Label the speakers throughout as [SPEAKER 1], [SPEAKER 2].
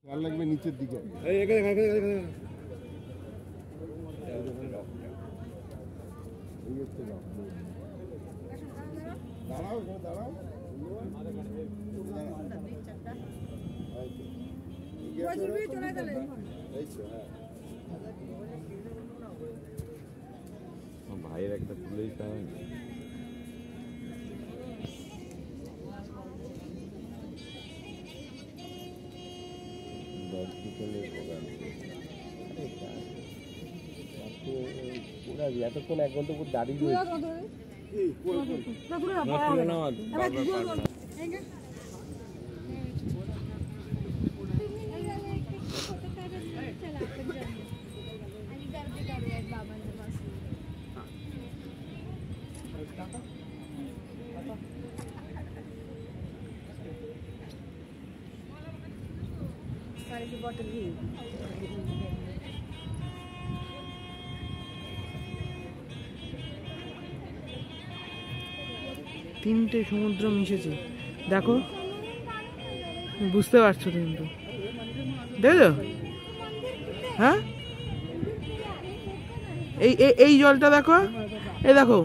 [SPEAKER 1] আর লাগবে নিচের দিকে। দাঁড়াও দাঁড়াও,
[SPEAKER 2] ভাইয়ের একটা তুলেই পায়।
[SPEAKER 1] এতক্ষণ 1 ঘন্টা পুরো দাঁড়িয়ে
[SPEAKER 3] তিনটে সমুদ্র মিশেছে, দেখো, বুঝতে পারছো কিন্তু, দেখো, হ্যাঁ, এই এই জলটা দেখো, এই দেখো,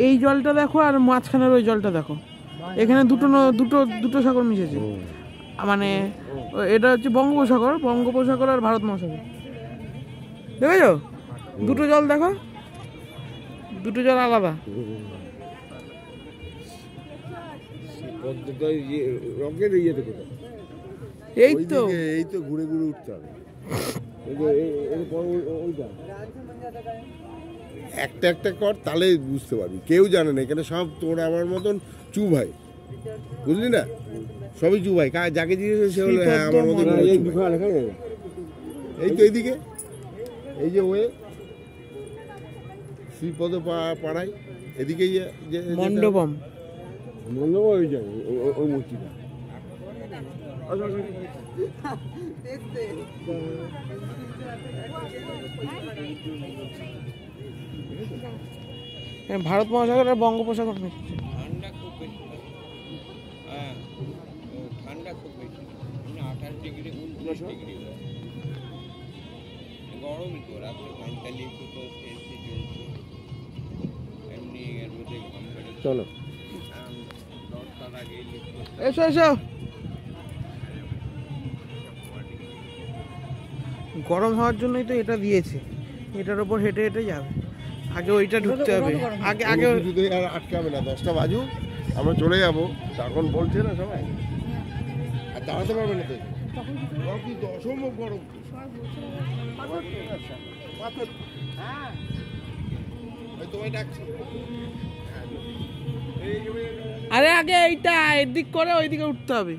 [SPEAKER 3] এই জলটা দেখো, আর মাঝখানের ওই জলটা দেখো, এখানে দুটো দুটো সাগর মিশেছে, মানে এটা হচ্ছে বঙ্গোপসাগর আর ভারত মহাসাগর, দেখেছো, দুটো জল দেখো, দুটো জল আলাদা। এই তো
[SPEAKER 1] ঘুরে ঘুরে উঠতে হবে। একটা একটা কর, তাহলে বুঝতে পারবি। কেউ জানে না এখানে, সব তোর আমার মতন চু ভাই, বুঝলি না, সবই চু ভাই। যাকে জিজ্ঞেস সে হলো হ্যাঁ আমার মতন। এই তো এইদিকে, এই যে ওয়ে শ্রীপদ পাড়ায়, এদিকে
[SPEAKER 3] মণ্ডপম
[SPEAKER 1] ওই যায় ওই মূর্তিটা।
[SPEAKER 3] ভারত মহাসাগর আর বঙ্গোপসাগর মিশছে।
[SPEAKER 2] ঠান্ডা খুব বেশি, হ্যাঁ ঠান্ডা খুব বেশি, 28 ডিগ্রি 29 ডিগ্রি গরমই তো, রাত্রে 45 তো এসি চলছে, এমনি এর মধ্যে ঘাম বেড়ে।
[SPEAKER 1] চলো
[SPEAKER 2] 10টার আগে
[SPEAKER 3] এসো এসো। গরম হওয়ার জন্যই তো এটা দিয়েছে, এটার উপর হেঁটে হেঁটে যাবে, আগে ওইটা ঢুকতে হবে, আগে আগে
[SPEAKER 1] আর আটকাবে না। 10টা বাজুক, আমরা চলে যাবো, এখন বলছে না সবাই, আর দাঁড়াতে পারবে না তো, অসম্ভব গরম। তোমায় ডাকছি,
[SPEAKER 3] আরে আগে এইটা এদিক করে ওইদিকে উঠতে হবে।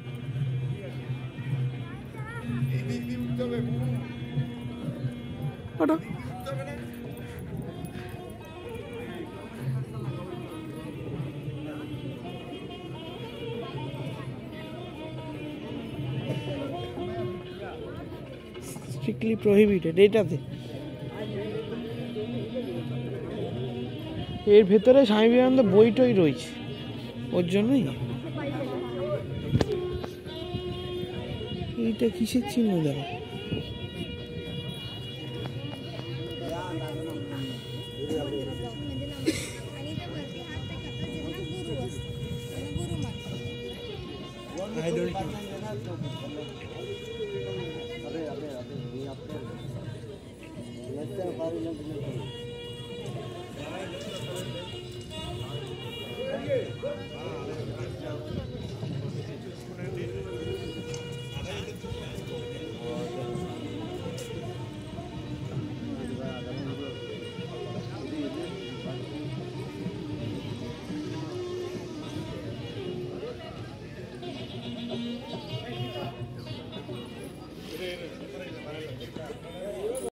[SPEAKER 3] ওটা স্ট্রিক্টলি প্রহিবিটেড এটাতে। এর ভেতরে স্বামী বিবেকানন্দ বইটই রয়েছে, ওর জন্যই। এইটা কিসের চিহ্ন দেখো,